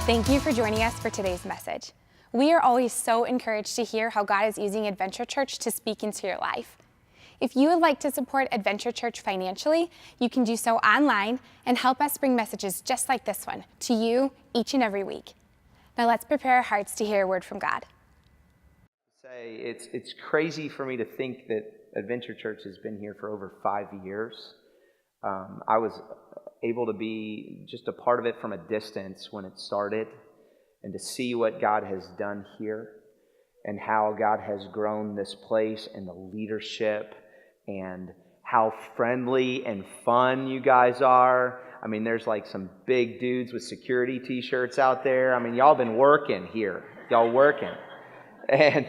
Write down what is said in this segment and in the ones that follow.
Thank you for joining us for today's message. We are always so encouraged to hear how God is using Adventure Church to speak into your life. If you would like to support Adventure Church financially, you can do so online and help us bring messages just like this one to you each and every week. Now let's prepare our hearts to hear a word from God. It's crazy for me to think that Adventure Church has been here for over 5 years. I was able to be just a part of it from a distance when it started, and to see what God has done here and how God has grown this place and the leadership and how friendly and fun you guys are. I mean, there's like some big dudes with security t-shirts out there. I mean, y'all been working here. Y'all working. And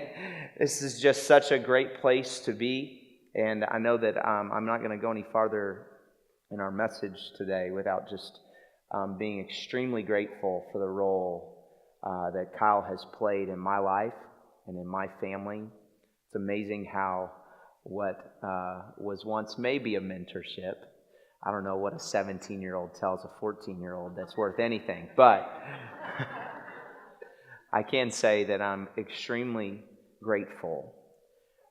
this is just such a great place to be. And I know that I'm not going to go any farther in our message today without just being extremely grateful for the role that Kyle has played in my life and in my family. It's amazing how what was once maybe a mentorship, I don't know what a 17-year-old tells a 14-year-old that's worth anything, but I can say that I'm extremely grateful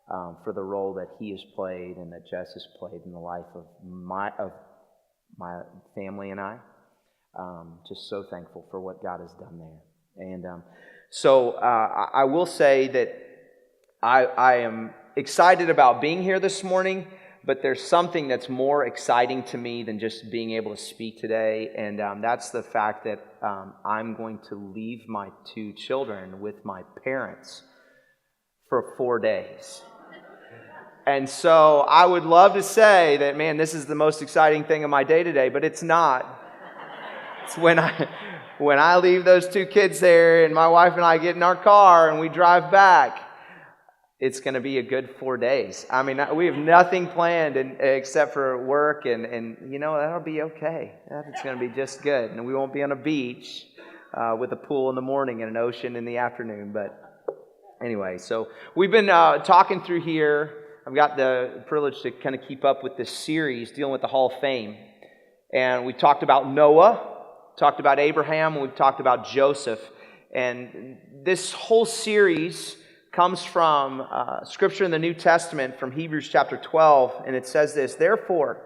for the role that he has played and that Jess has played in the life of my family and I. Just so thankful for what God has done there. And so I will say that I am excited about being here this morning, but there's something that's more exciting to me than just being able to speak today, and that's the fact that I'm going to leave my 2 children with my parents for 4 days. And so I would love to say that, man, this is the most exciting thing of my day today, but it's not. It's when I leave those 2 kids there and my wife and I get in our car and we drive back, it's going to be a good 4 days. I mean, we have nothing planned except for work, and you know, that'll be okay. It's going to be just good. And we won't be on a beach with a pool in the morning and an ocean in the afternoon. But anyway, so we've been talking through here. I've got the privilege to kind of keep up with this series dealing with the Hall of Fame. And we talked about Noah, talked about Abraham, and we've talked about Joseph. And this whole series comes from Scripture in the New Testament from Hebrews chapter 12. And it says this: "Therefore,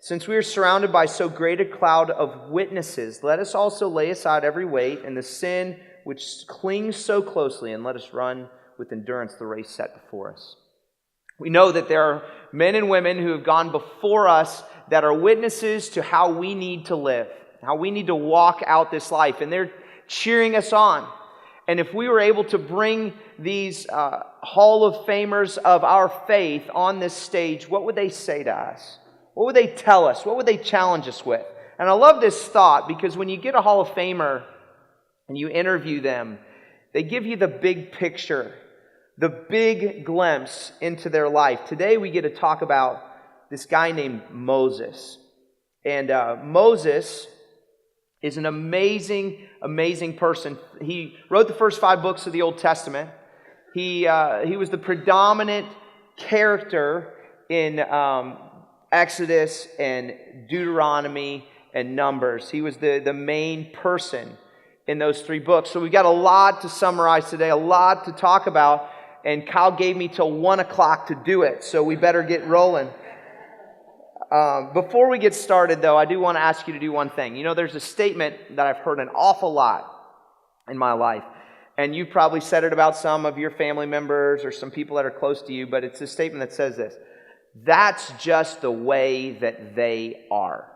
since we are surrounded by so great a cloud of witnesses, let us also lay aside every weight and the sin which clings so closely, and let us run with endurance the race set before us." We know that there are men and women who have gone before us that are witnesses to how we need to live, how we need to walk out this life, and they're cheering us on. And if we were able to bring these Hall of Famers of our faith on this stage, what would they say to us? What would they tell us? What would they challenge us with? And I love this thought, because when you get a Hall of Famer and you interview them, they give you the big picture, the big glimpse into their life. Today we get to talk about this guy named Moses. And Moses is an amazing, amazing person. He wrote the first 5 books of the Old Testament. He was the predominant character in Exodus and Deuteronomy and Numbers. He was the main person in those 3 books. So we've got a lot to summarize today, a lot to talk about. And Kyle gave me till 1 o'clock to do it, so we better get rolling. Before we get started, though, I do want to ask you to do one thing. You know, there's a statement that I've heard an awful lot in my life, and you've probably said it about some of your family members or some people that are close to you, but it's a statement that says this: "That's just the way that they are."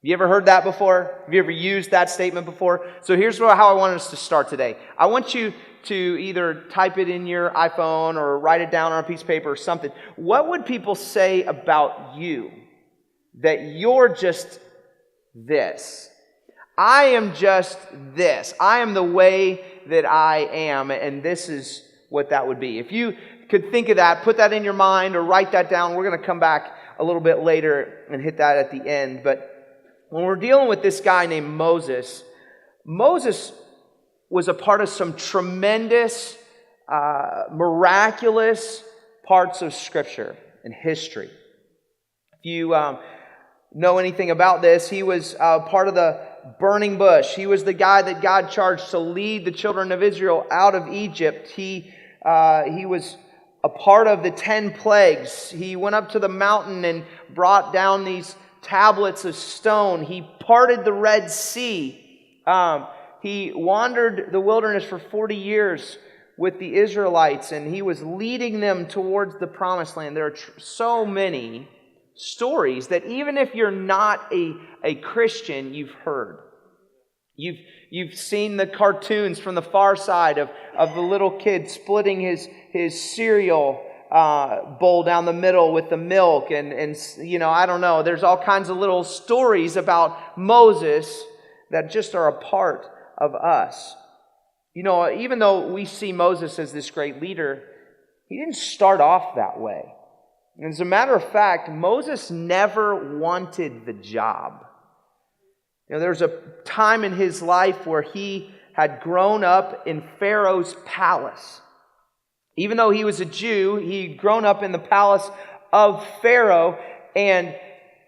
You ever heard that before? Have you ever used that statement before? So here's how I want us to start today. I want you to either type it in your iPhone or write it down on a piece of paper or something. What would people say about you? That you're just this. I am just this. I am the way that I am, and this is what that would be. If you could think of that, put that in your mind or write that down. We're going to come back a little bit later and hit that at the end. But when we're dealing with this guy named Moses, Moses was a part of some tremendous, miraculous parts of Scripture and history. If you know anything about this, he was part of the burning bush. He was the guy that God charged to lead the children of Israel out of Egypt. He was a part of the 10 plagues. He went up to the mountain and brought down these tablets of stone. He parted the Red Sea. He wandered the wilderness for 40 years with the Israelites, and he was leading them towards the promised land. There are so many stories that even if you're not a Christian, you've heard. You've seen the cartoons from the far side of the little kid splitting his cereal bowl down the middle with the milk, and I don't know. There's all kinds of little stories about Moses that just are a part of us. Even though we see Moses as this great leader, he didn't start off that way. And as a matter of fact, Moses never wanted the job. There was a time in his life where he had grown up in Pharaoh's palace. Even though he was a Jew, he'd grown up in the palace of Pharaoh, and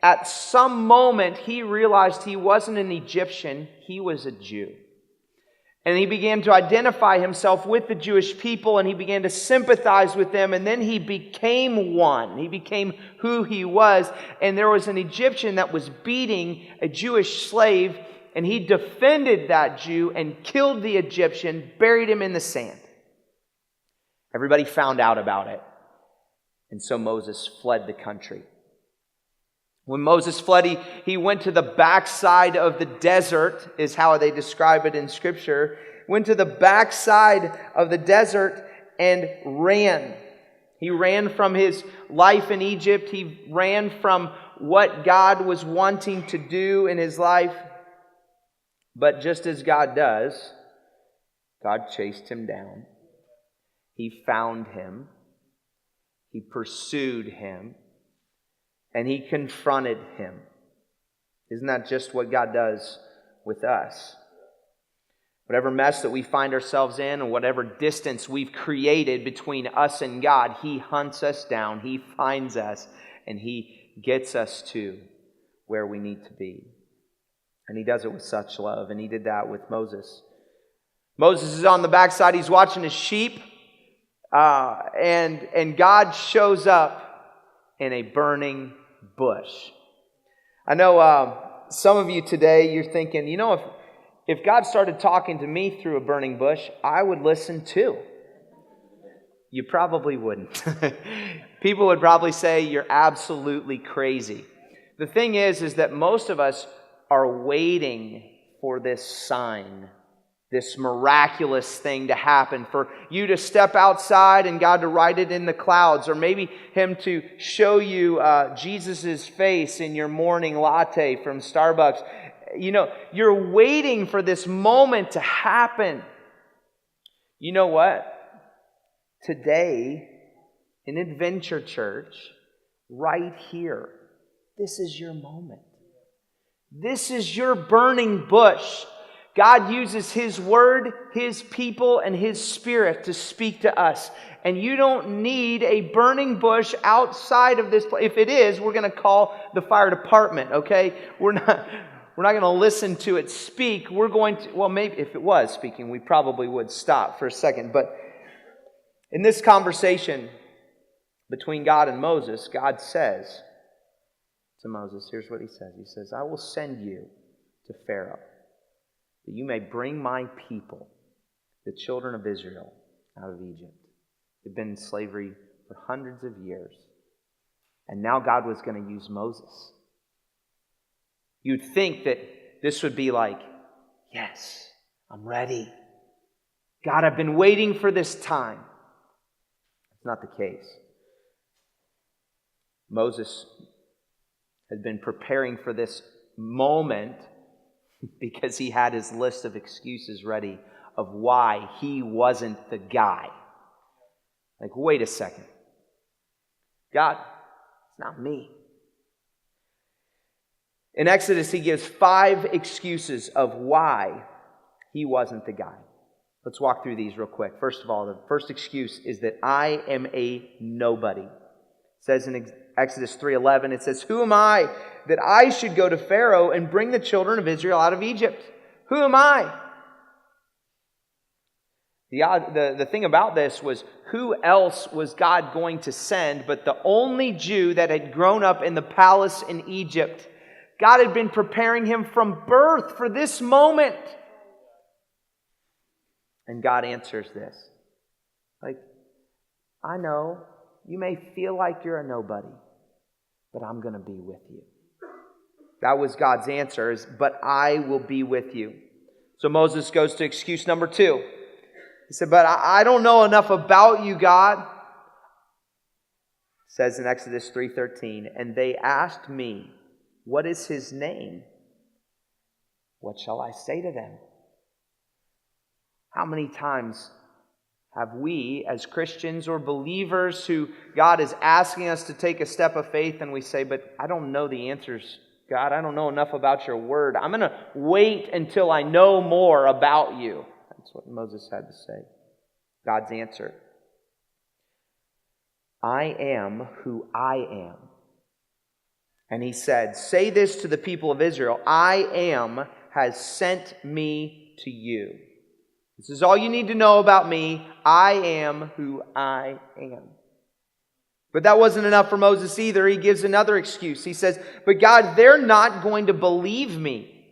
at some moment he realized he wasn't an Egyptian, he was a Jew. And he began to identify himself with the Jewish people, and he began to sympathize with them, and then he became one. He became who he was. And there was an Egyptian that was beating a Jewish slave, and he defended that Jew and killed the Egyptian, buried him in the sand. Everybody found out about it, and so Moses fled the country. When Moses fled, he went to the backside of the desert, is how they describe it in Scripture. Went to the backside of the desert and ran. He ran from his life in Egypt. He ran from what God was wanting to do in his life. But just as God does, God chased him down. He found him. He pursued him. And he confronted him. Isn't that just what God does with us? Whatever mess that we find ourselves in, and whatever distance we've created between us and God, he hunts us down, he finds us, and he gets us to where we need to be. And he does it with such love, and he did that with Moses. Moses is on the backside, he's watching his sheep, and God shows up in a burning bush. I know some of you today, you're thinking, if God started talking to me through a burning bush, I would listen too. You probably wouldn't. People would probably say you're absolutely crazy. The thing is that most of us are waiting for this sign, this miraculous thing to happen, for you to step outside and God to write it in the clouds, or maybe Him to show you Jesus' face in your morning latte from Starbucks. You're waiting for this moment to happen. You know what? Today, in Adventure Church, right here, this is your moment. This is your burning bush. God uses His Word, His people, and His Spirit to speak to us. And you don't need a burning bush outside of this place. If it is, we're going to call the fire department, okay? We're not going to listen to it speak. We're going to, well, maybe if it was speaking, we probably would stop for a second. But in this conversation between God and Moses, God says to Moses, here's what He says. He says, I will send you to Pharaoh, that you may bring my people, the children of Israel, out of Egypt. They've been in slavery for hundreds of years. And now God was going to use Moses. You'd think that this would be like, yes, I'm ready. God, I've been waiting for this time. It's not the case. Moses had been preparing for this moment because he had his list of excuses ready of why he wasn't the guy. Like, wait a second. God, it's not me. In Exodus, he gives 5 excuses of why he wasn't the guy. Let's walk through these real quick. First of all, the first excuse is that I am a nobody. It says in Exodus 3:11, it says, who am I that I should go to Pharaoh and bring the children of Israel out of Egypt? Who am I? The thing about this was, who else was God going to send but the only Jew that had grown up in the palace in Egypt? God had been preparing him from birth for this moment. And God answers this. Like, I know you may feel like you're a nobody, but I'm going to be with you. That was God's answer, but I will be with you. So Moses goes to excuse number 2. He said, but I don't know enough about you, God. It says in Exodus 3:13, and they asked me, what is his name? What shall I say to them? How many times have we, as Christians or believers who God is asking us to take a step of faith, and we say, but I don't know the answers, God. I don't know enough about your word. I'm going to wait until I know more about you. That's what Moses had to say. God's answer. I am who I am. And he said, say this to the people of Israel, I am has sent me to you. This is all you need to know about me. I am who I am. But that wasn't enough for Moses either. He gives another excuse. He says, but God, they're not going to believe me.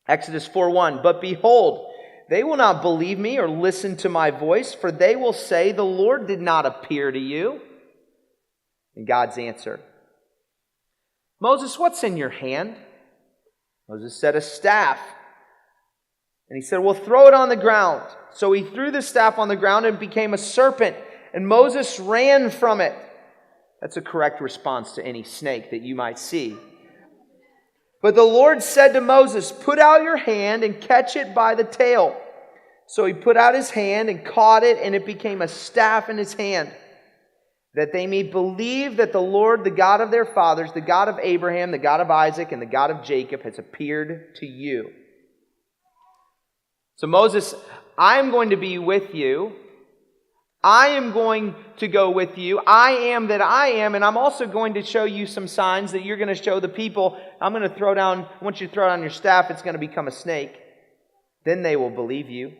Exodus 4:1, but behold, they will not believe me or listen to my voice, for they will say, the Lord did not appear to you. And God's answer, Moses, what's in your hand? Moses said, a staff. And he said, well, throw it on the ground. So he threw the staff on the ground and it became a serpent. And Moses ran from it. That's a correct response to any snake that you might see. But the Lord said to Moses, put out your hand and catch it by the tail. So he put out his hand and caught it, and it became a staff in his hand, that they may believe that the Lord, the God of their fathers, the God of Abraham, the God of Isaac, and the God of Jacob, has appeared to you. So Moses, I am going to be with you. I am going to go with you. I am that I am, and I'm also going to show you some signs that you're going to show the people. I want you to throw down your staff, it's going to become a snake. Then they will believe you.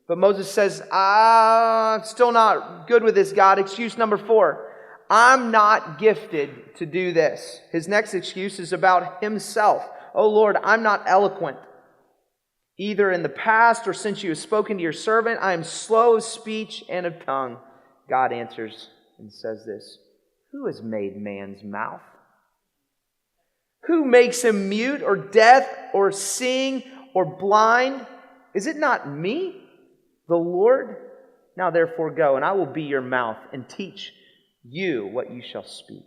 But Moses says, I'm still not good with this, God. Excuse number 4. I'm not gifted to do this. His next excuse is about himself. Oh Lord, I'm not eloquent. Either in the past or since you have spoken to your servant, I am slow of speech and of tongue. God answers and says this, who has made man's mouth? Who makes him mute or deaf or seeing or blind? Is it not me, the Lord? Now therefore go, and I will be your mouth and teach you what you shall speak.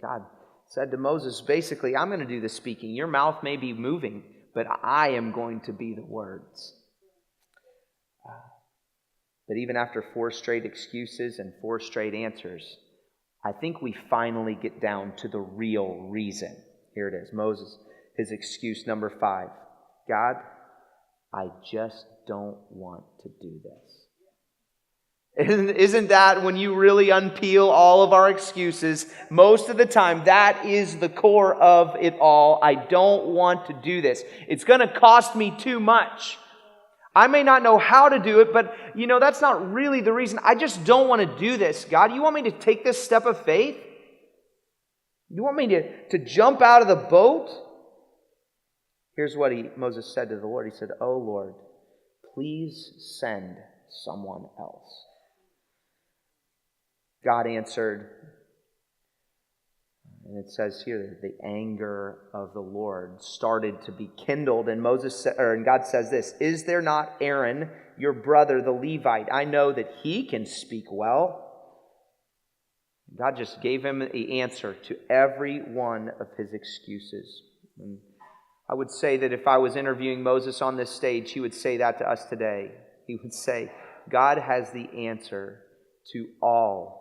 God said to Moses, basically, I'm going to do the speaking. Your mouth may be moving, but I am going to be the words. But even after 4 straight excuses and 4 straight answers, I think we finally get down to the real reason. Here it is, Moses, his excuse number 5. God, I just don't want to do this. Isn't that when you really unpeel all of our excuses, most of the time that is the core of it all. I don't want to do this. It's going to cost me too much. I may not know how to do it, but that's not really the reason. I just don't want to do this. God, you want me to take this step of faith? You want me to jump out of the boat? Here's what Moses said to the Lord. He said, oh Lord, please send someone else. God answered, and it says here, the anger of the Lord started to be kindled, and God says this, is there not Aaron, your brother, the Levite? I know that he can speak well. God just gave him the answer to every one of his excuses. And I would say that if I was interviewing Moses on this stage, he would say that to us today. He would say, God has the answer to all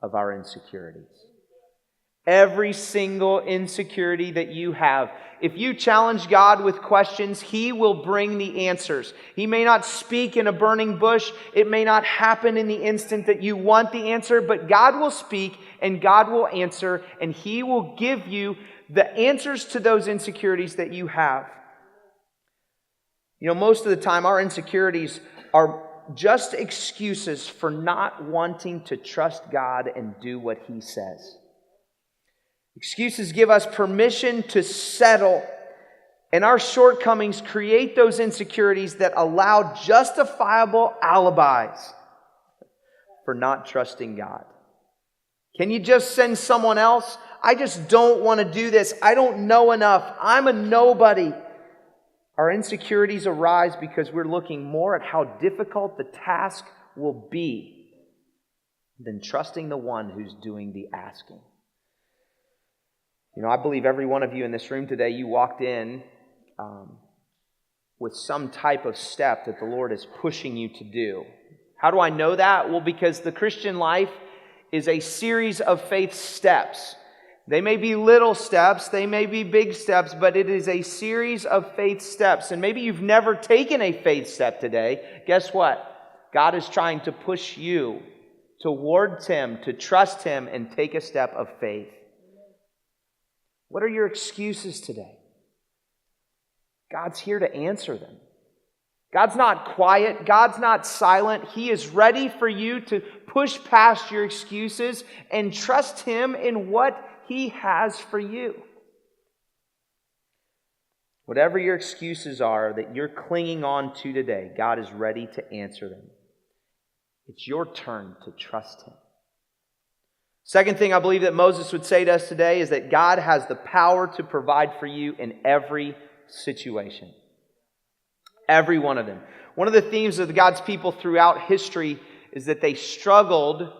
of our insecurities. Every single insecurity that you have. If you challenge God with questions, He will bring the answers. He may not speak in a burning bush. It may not happen in the instant that you want the answer, but God will speak and God will answer, and He will give you the answers to those insecurities that you have. You know, most of the time our insecurities are just excuses for not wanting to trust God and do what He says. Excuses give us permission to settle, and our shortcomings create those insecurities that allow justifiable alibis for not trusting God. Can you just send someone else? I just don't want to do this. I don't know enough. I'm a nobody. Our insecurities arise because we're looking more at how difficult the task will be than trusting the one who's doing the asking. You know, I believe every one of you in this room today, you walked in with some type of step that the Lord is pushing you to do. How do I know that? Well, because the Christian life is a series of faith steps. They may be little steps, they may be big steps, but it is a series of faith steps. And maybe you've never taken a faith step today. Guess what? God is trying to push you towards Him, to trust Him, and take a step of faith. What are your excuses today? God's here to answer them. God's not quiet. God's not silent. He is ready for you to push past your excuses and trust Him in what He has for you. Whatever your excuses are that you're clinging on to today, God is ready to answer them. It's your turn to trust Him. Second thing I believe that Moses would say to us today is that God has the power to provide for you in every situation. Every one of them. One of the themes of God's people throughout history is that they struggled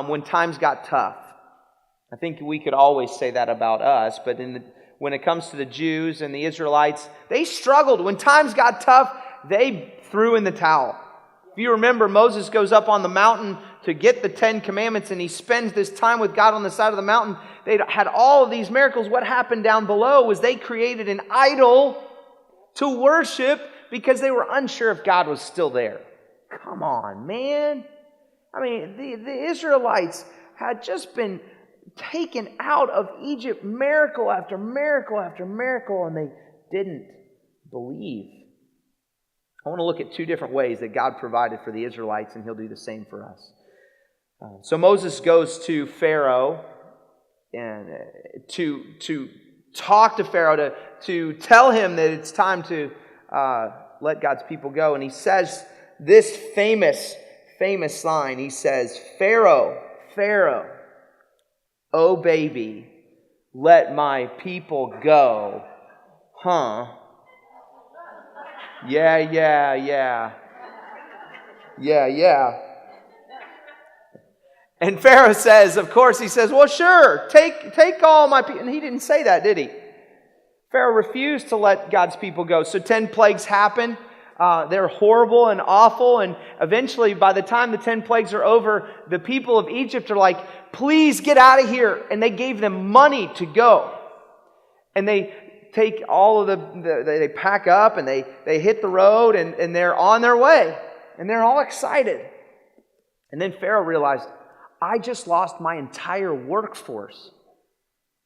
when times got tough. I think we could always say that about us, but when it comes to the Jews and the Israelites, they struggled. When times got tough, they threw in the towel. If you remember, Moses goes up on the mountain to get the 10 Commandments, and he spends this time with God on the side of the mountain. They had all of these miracles. What happened down below was they created an idol to worship because they were unsure if God was still there. Come on, man. I mean, the Israelites had just been taken out of Egypt, miracle after miracle after miracle, and they didn't believe. I want to look at two different ways that God provided for the Israelites, and He'll do the same for us. So Moses goes to Pharaoh and to talk to Pharaoh, to tell him that it's time to let God's people go. And he says this famous line. He says, Pharaoh, oh baby, let my people go. Huh? Yeah. And Pharaoh says, of course, he says, well, sure, take all my people. And he didn't say that, did he? Pharaoh refused to let God's people go. So 10 plagues happen. They're horrible and awful. And eventually, by the time the 10 plagues are over, the people of Egypt are like, please get out of here. And they gave them money to go. And they take all of they pack up and they hit the road and they're on their way. And they're all excited. And then Pharaoh realized, I just lost my entire workforce.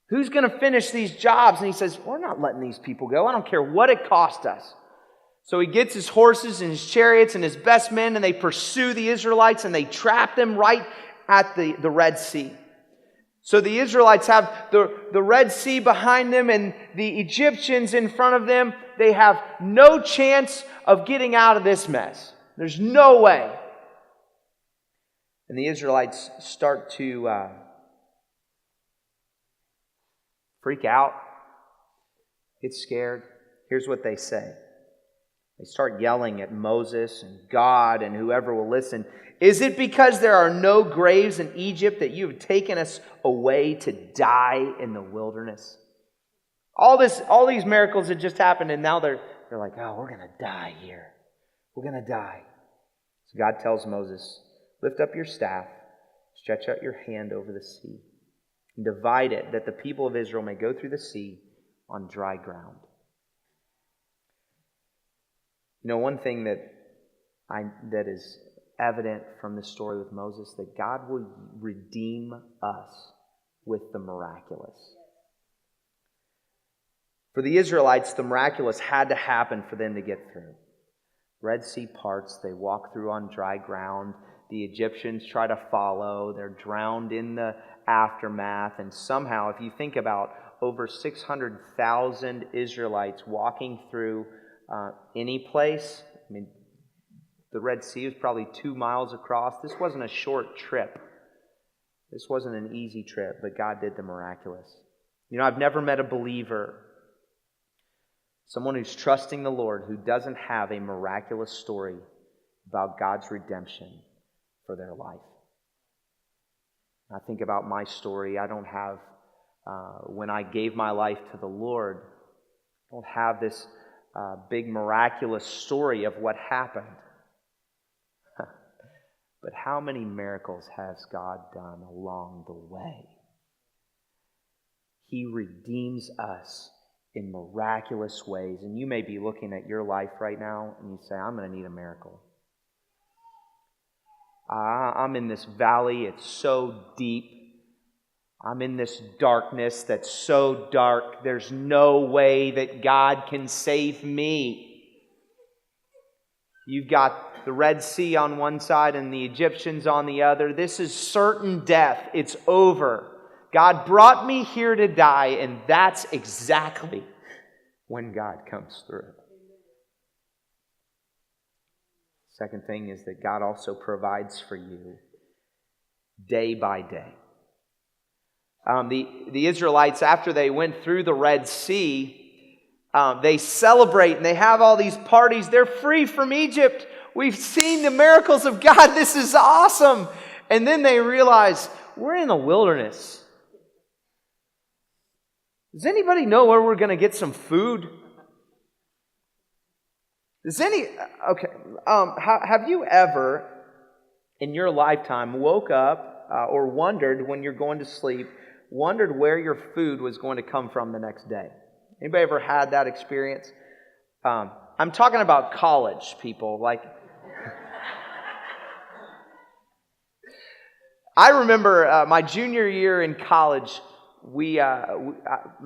Who's going to finish these jobs? And he says, we're not letting these people go. I don't care what it cost us. So he gets his horses and his chariots and his best men, and they pursue the Israelites, and they trap them right at the Red Sea. So the Israelites have the Red Sea behind them and the Egyptians in front of them. They have no chance of getting out of this mess. There's no way. And the Israelites start to freak out, get scared. Here's what they say. They start yelling at Moses and God and whoever will listen. Is it because there are no graves in Egypt that you have taken us away to die in the wilderness? All these miracles had just happened, and now they're like, oh, we're going to die here. We're going to die. So God tells Moses, lift up your staff, stretch out your hand over the sea. and divide it, that the people of Israel may go through the sea on dry ground. You know, one thing that is evident from this story with Moses, that God will redeem us with the miraculous. For the Israelites, the miraculous had to happen for them to get through. Red Sea parts, they walk through on dry ground. The Egyptians try to follow. They're drowned in the aftermath. And somehow, if you think about over 600,000 Israelites walking through any place, I mean, the Red Sea was probably 2 miles across. This wasn't a short trip. This wasn't an easy trip, but God did the miraculous. You know, I've never met a believer, someone who's trusting the Lord, who doesn't have a miraculous story about God's redemption for their life. I think about my story. I don't have, when I gave my life to the Lord, I don't have this big miraculous story of what happened. But how many miracles has God done along the way? He redeems us in miraculous ways. And you may be looking at your life right now and you say, I'm going to need a miracle. I'm in this valley, it's so deep. I'm in this darkness that's so dark. There's no way that God can save me. You've got the Red Sea on one side and the Egyptians on the other. This is certain death. It's over. God brought me here to die, and that's exactly when God comes through. Second thing is that God also provides for you day by day. The Israelites, after they went through the Red Sea, they celebrate and they have all these parties. They're free from Egypt. We've seen the miracles of God. This is awesome. And then they realize, we're in a wilderness. Does anybody know where we're going to get some food? Have you ever in your lifetime woke up or wondered when you're going to sleep, wondered where your food was going to come from the next day? Anybody ever had that experience? I'm talking about college people. Like, I remember my junior year in college, me and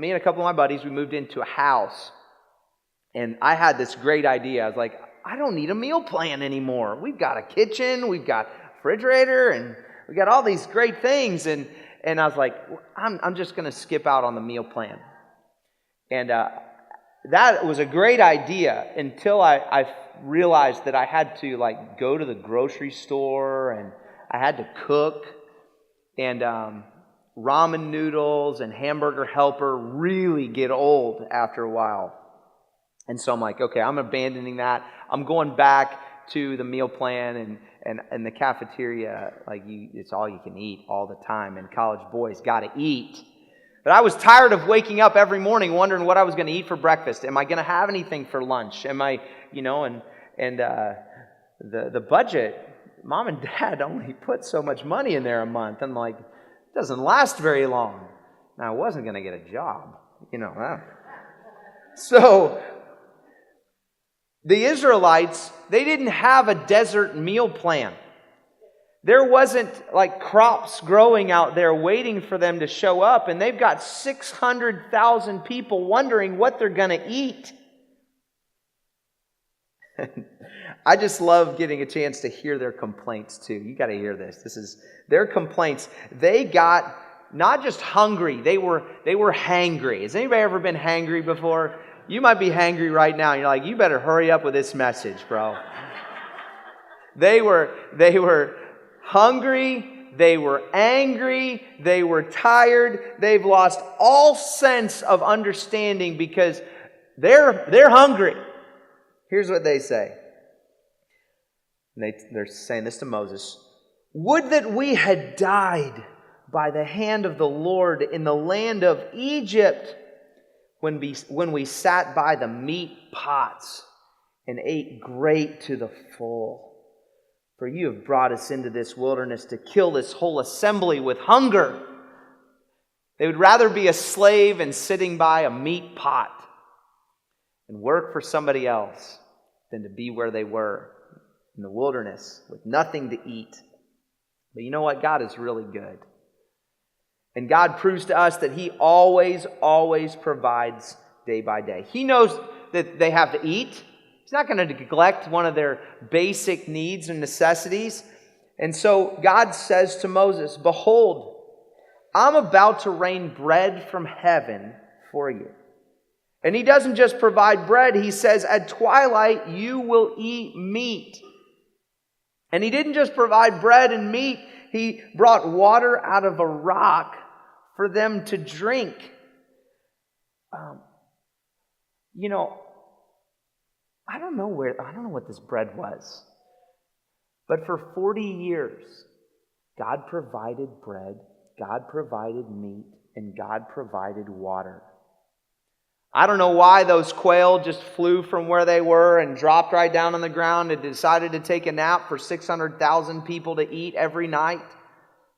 a couple of my buddies, we moved into a house. And I had this great idea. I was like, I don't need a meal plan anymore. We've got a kitchen, we've got a refrigerator, and we got all these great things. And I was like, I'm just going to skip out on the meal plan. And that was a great idea until I realized that I had to go to the grocery store and I had to cook. And ramen noodles and hamburger helper really get old after a while. And so I'm like, okay, I'm abandoning that. I'm going back to the meal plan and the cafeteria. It's all you can eat all the time. And college boys got to eat. But I was tired of waking up every morning wondering what I was going to eat for breakfast. Am I going to have anything for lunch? Am I, the budget, Mom and Dad only put so much money in there a month. I'm like, it doesn't last very long. Now, I wasn't going to get a job, So, the Israelites, they didn't have a desert meal plan. There wasn't crops growing out there waiting for them to show up, and they've got 600,000 people wondering what they're going to eat. I just love getting a chance to hear their complaints too. You got to hear this. This is their complaints. They got not just hungry, they were hangry. Has anybody ever been hangry before? You might be hangry right now. You're like, you better hurry up with this message, bro. They were hungry, they were angry, they were tired. They've lost all sense of understanding because they're hungry. Here's what they say. They're saying this to Moses. Would that we had died by the hand of the Lord in the land of Egypt, when we sat by the meat pots and ate great to the full. For you have brought us into this wilderness to kill this whole assembly with hunger. They would rather be a slave and sitting by a meat pot and work for somebody else than to be where they were in the wilderness with nothing to eat. But you know what? God is really good. And God proves to us that He always, always provides day by day. He knows that they have to eat. He's not going to neglect one of their basic needs and necessities. And so God says to Moses, "Behold, I'm about to rain bread from heaven for you." And He doesn't just provide bread. He says, "At twilight you will eat meat." And He didn't just provide bread and meat. He brought water out of a rock for them to drink. I don't know what this bread was. But for 40 years, God provided bread, God provided meat, and God provided water. I don't know why those quail just flew from where they were and dropped right down on the ground and decided to take a nap for 600,000 people to eat every night.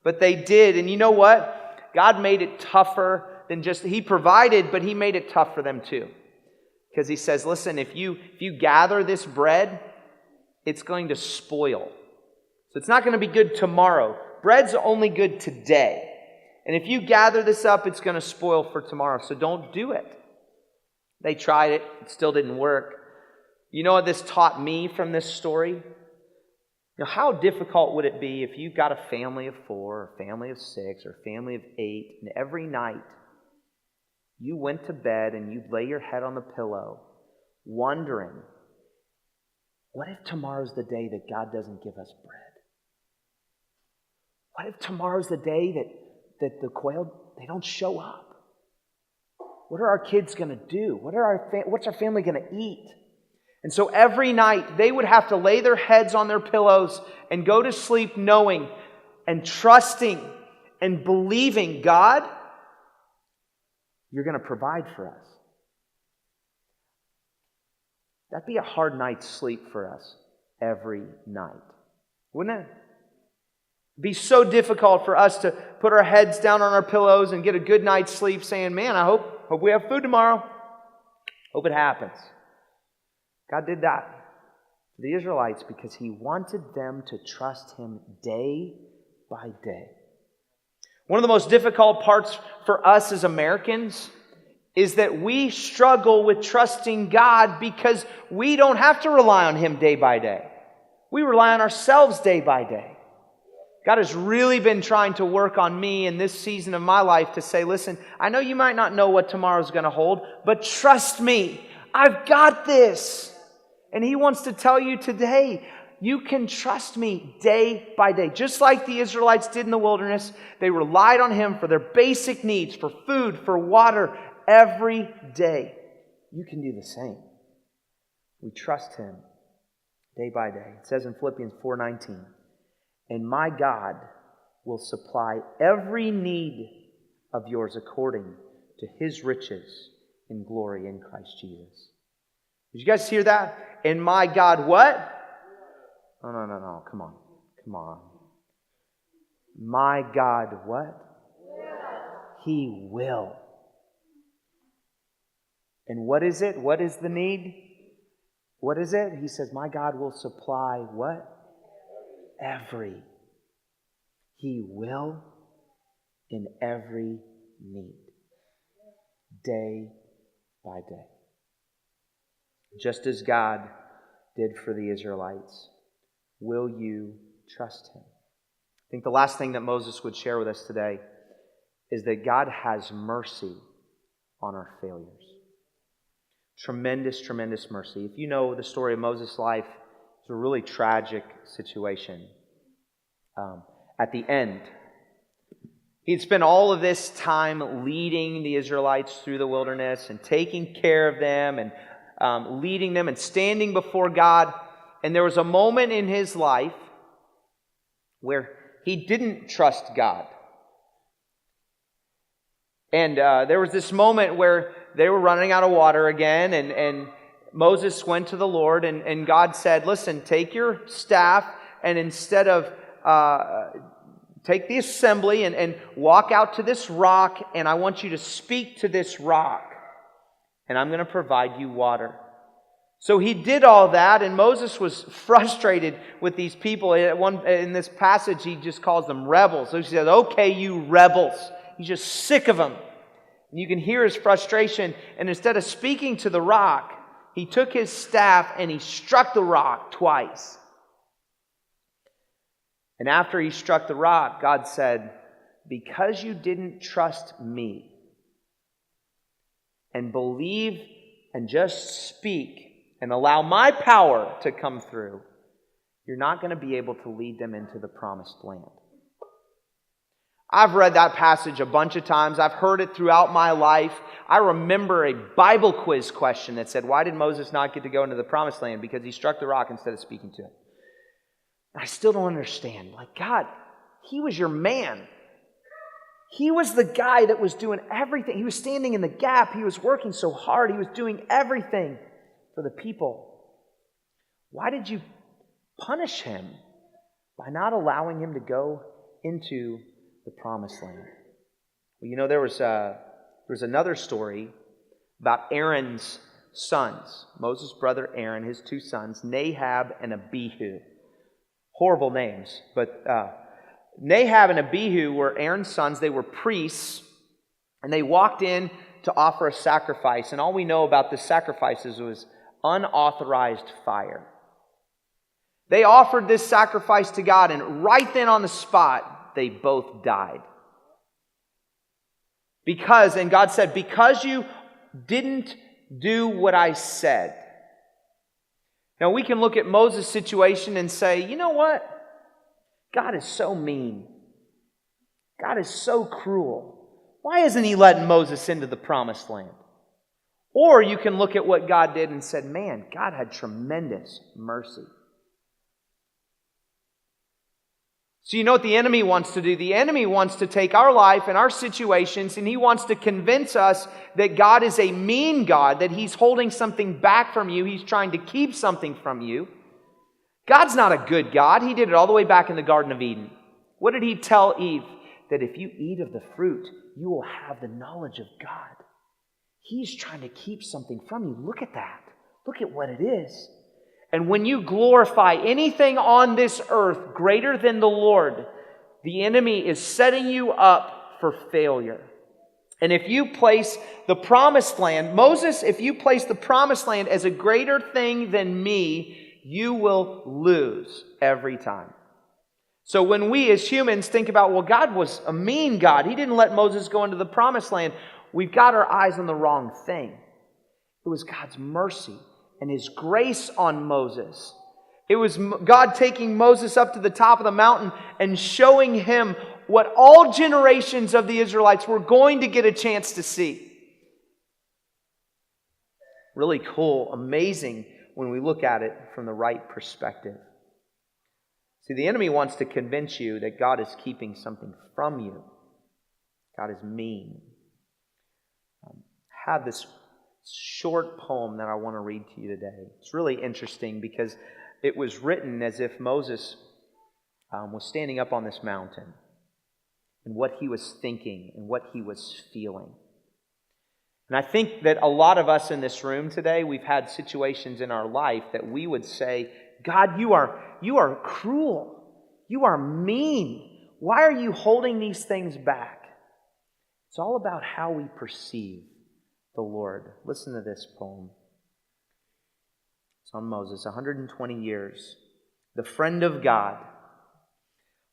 But they did. And you know what? God made it tougher than just... He provided, but He made it tough for them too. Because He says, listen, if you gather this bread, it's going to spoil. So it's not going to be good tomorrow. Bread's only good today. And if you gather this up, it's going to spoil for tomorrow. So don't do it. They tried it. It still didn't work. You know what this taught me from this story? How difficult would it be if you've got a family of 4, or a family of 6, or a family of 8, and every night you went to bed and you'd lay your head on the pillow wondering, what if tomorrow's the day that God doesn't give us bread? What if tomorrow's the day that the quail, they don't show up? What are our kids going to do? What's our family going to eat? And so every night they would have to lay their heads on their pillows and go to sleep knowing and trusting and believing, God, you're going to provide for us. That'd be a hard night's sleep for us every night, wouldn't it? It'd be so difficult for us to put our heads down on our pillows and get a good night's sleep saying, man, I hope we have food tomorrow. Hope it happens. God did that for the Israelites because He wanted them to trust Him day by day. One of the most difficult parts for us as Americans is that we struggle with trusting God because we don't have to rely on Him day by day. We rely on ourselves day by day. God has really been trying to work on me in this season of my life to say, listen, I know you might not know what tomorrow's going to hold, but trust me, I've got this. And He wants to tell you today, you can trust me day by day. Just like the Israelites did in the wilderness, they relied on Him for their basic needs, for food, for water, every day. You can do the same. We trust Him day by day. It says in Philippians 4:19, and my God will supply every need of yours according to His riches in glory in Christ Jesus. Did you guys hear that? And my God what? No. Come on. My God what? He will. And what is it? What is the need? What is it? He says, my God will supply what? Every. He will in every need. Day by day. Just as God did for the Israelites. Will you trust Him? I think the last thing that Moses would share with us today is that God has mercy on our failures. Tremendous, tremendous mercy. If you know the story of Moses' life, it's a really tragic situation. At the end, he'd spent all of this time leading the Israelites through the wilderness and taking care of them and leading them and standing before God. And there was a moment in his life where he didn't trust God. And there was this moment where they were running out of water again, and Moses went to the Lord, and God said, listen, take your staff, and instead of take the assembly and walk out to this rock, and I want you to speak to this rock, and I'm going to provide you water. So he did all that, and Moses was frustrated with these people. In this passage, he just calls them rebels. So he says, okay, you rebels. He's just sick of them. And you can hear his frustration. And instead of speaking to the rock, he took his staff and he struck the rock twice. And after he struck the rock, God said, because you didn't trust me and believe and just speak and allow my power to come through, you're not going to be able to lead them into the promised land. I've read that passage a bunch of times. I've heard it throughout my life. I remember a Bible quiz question that said, why did Moses not get to go into the promised land? Because he struck the rock instead of speaking to it. I still don't understand. Like, God, he was your man. He was the guy that was doing everything. He was standing in the gap. He was working so hard. He was doing everything for the people. Why did you punish him by not allowing him to go into the promised land? Well, you know, there was another story about Aaron's sons. Moses' brother Aaron, his two sons, Nahab and Abihu. Horrible names, but Nahab and Abihu were Aaron's sons. They were priests, and they walked in to offer a sacrifice. And all we know about the sacrifices was unauthorized fire. They offered this sacrifice to God, and right then on the spot, they both died. And God said, because you didn't do what I said. Now we can look at Moses' situation and say, you know what? God is so mean. God is so cruel. Why isn't he letting Moses into the promised land? Or you can look at what God did and said, man, God had tremendous mercy. So you know what the enemy wants to do? The enemy wants to take our life and our situations, and he wants to convince us that God is a mean God, that he's holding something back from you. He's trying to keep something from you. God's not a good God. He did it all the way back in the Garden of Eden. What did he tell Eve? That if you eat of the fruit, you will have the knowledge of God. He's trying to keep something from you. Look at that. Look at what it is. And when you glorify anything on this earth greater than the Lord, the enemy is setting you up for failure. And if you place the promised land, Moses, if you place the promised land as a greater thing than me, you will lose every time. So when we as humans think about, well, God was a mean God. He didn't let Moses go into the promised land. We've got our eyes on the wrong thing. It was God's mercy and his grace on Moses. It was God taking Moses up to the top of the mountain and showing him what all generations of the Israelites were going to get a chance to see. Really cool, amazing when we look at it from the right perspective. See, the enemy wants to convince you that God is keeping something from you. God is mean. I have this short poem that I want to read to you today. It's really interesting because it was written as if Moses was standing up on this mountain and what he was thinking and what he was feeling. And I think that a lot of us in this room today, we've had situations in our life that we would say, God, you are cruel. You are mean. Why are you holding these things back? It's all about how we perceive the Lord. Listen to this poem. It's on Moses, 120 years. The friend of God,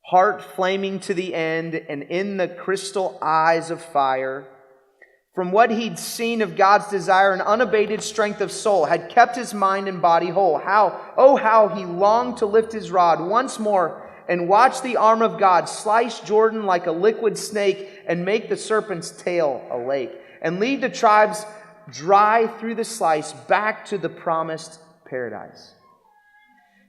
heart flaming to the end, and in the crystal eyes of fire, from what he'd seen of God's desire and unabated strength of soul, had kept his mind and body whole. How he longed to lift his rod once more and watch the arm of God slice Jordan like a liquid snake and make the serpent's tail a lake, and lead the tribes dry through the slice back to the promised paradise.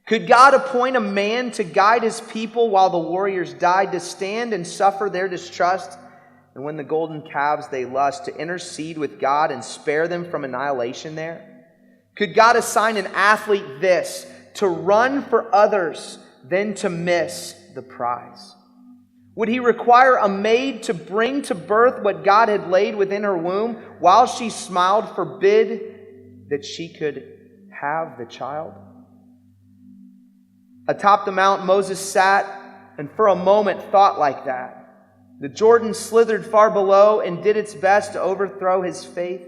Could God appoint a man to guide his people while the warriors died, to stand and suffer their distrust, and when the golden calves they lust, to intercede with God and spare them from annihilation there? Could God assign an athlete this, to run for others, then to miss the prize? Would he require a maid to bring to birth what God had laid within her womb while she smiled, forbid that she could have the child? Atop the mount, Moses sat and for a moment thought like that. The Jordan slithered far below and did its best to overthrow his faith.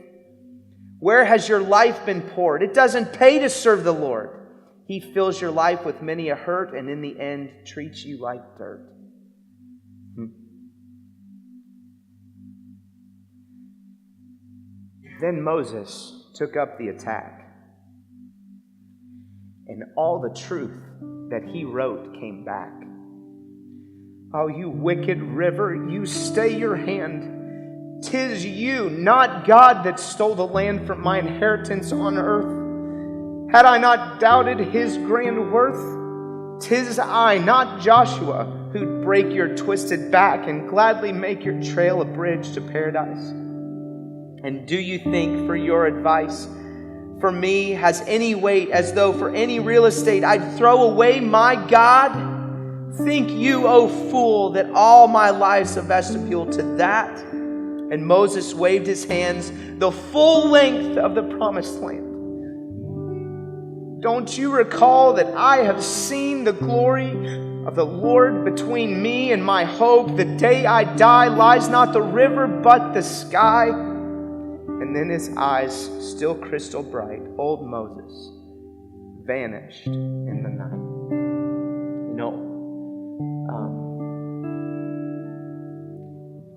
Where has your life been poured? It doesn't pay to serve the Lord. He fills your life with many a hurt and in the end treats you like dirt. Then Moses took up the attack, and all the truth that he wrote came back. Oh, you wicked river, you stay your hand. 'Tis you, not God, that stole the land from my inheritance on earth. Had I not doubted his grand worth, 'tis I, not Joshua, who'd break your twisted back and gladly make your trail a bridge to paradise. And do you think for your advice for me has any weight, as though for any real estate I'd throw away my God? Think you, O fool, that all my life's a vestibule to that? And Moses waved his hands the full length of the promised land. Don't you recall that I have seen the glory of the Lord between me and my hope? The day I die lies not the river but the sky. And then his eyes, still crystal bright, old Moses vanished in the night. You know, I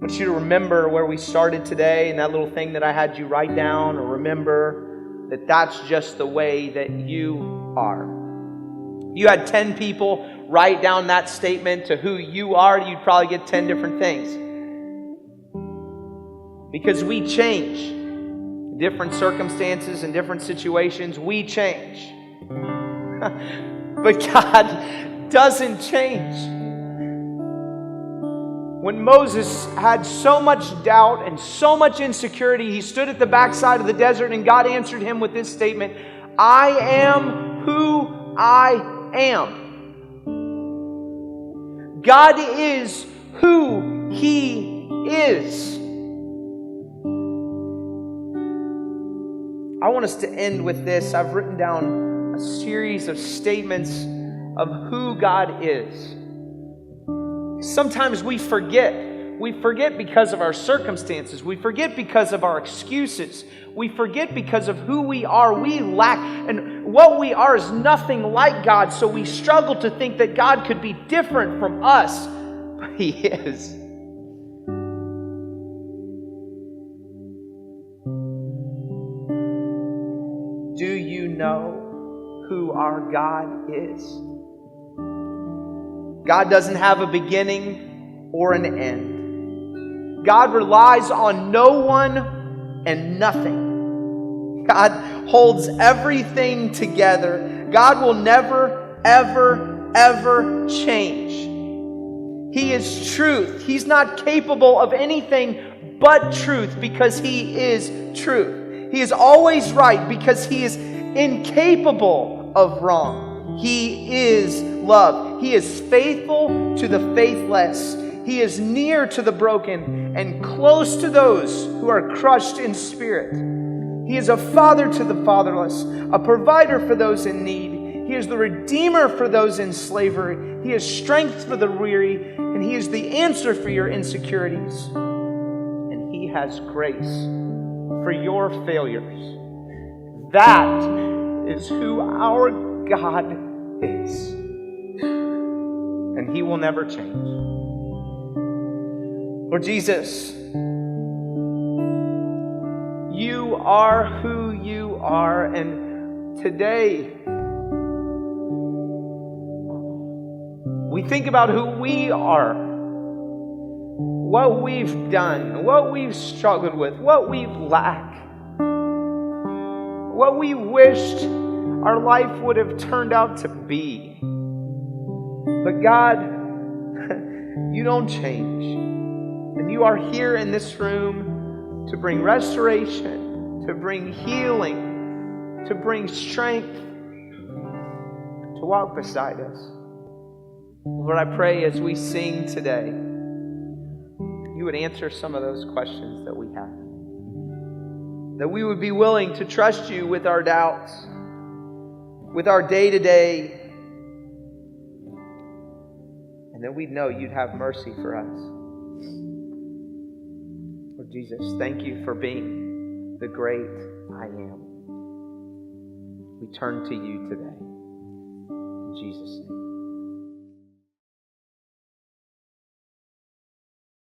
want you to remember where we started today and that little thing that I had you write down, or remember that that's just the way that you are. If you had 10 people write down that statement to who you are, you'd probably get 10 different things. Because we change. Different circumstances and different situations, we change. But God doesn't change. When Moses had so much doubt and so much insecurity, he stood at the backside of the desert and God answered him with this statement, I am who I am. God is who He is. I want us to end with this. I've written down a series of statements of who God is. Sometimes we forget. We forget because of our circumstances. We forget because of our excuses. We forget because of who we are. We lack. And what we are is nothing like God. So we struggle to think that God could be different from us. But He is. Do you know who our God is? God doesn't have a beginning or an end. God relies on no one and nothing. God holds everything together. God will never, ever, ever change. He is truth. He's not capable of anything but truth because He is truth. He is always right because He is incapable of wrong. He is love. He is faithful to the faithless. He is near to the broken and close to those who are crushed in spirit. He is a father to the fatherless, a provider for those in need. He is the redeemer for those in slavery. He is strength for the weary, and He is the answer for your insecurities. And He has grace for your failures. That is who our God is. And He will never change. Lord Jesus, You are who You are, and today we think about who we are, what we've done, what we've struggled with, what we lack, what we wished our life would have turned out to be. But God, You don't change. And You are here in this room to bring restoration, to bring healing, to bring strength, to walk beside us. Lord, I pray as we sing today would answer some of those questions that we have. That we would be willing to trust you with our doubts, with our day-to-day, and that we'd know you'd have mercy for us. Lord Jesus, thank you for being the great I am. We turn to you today. In Jesus' name.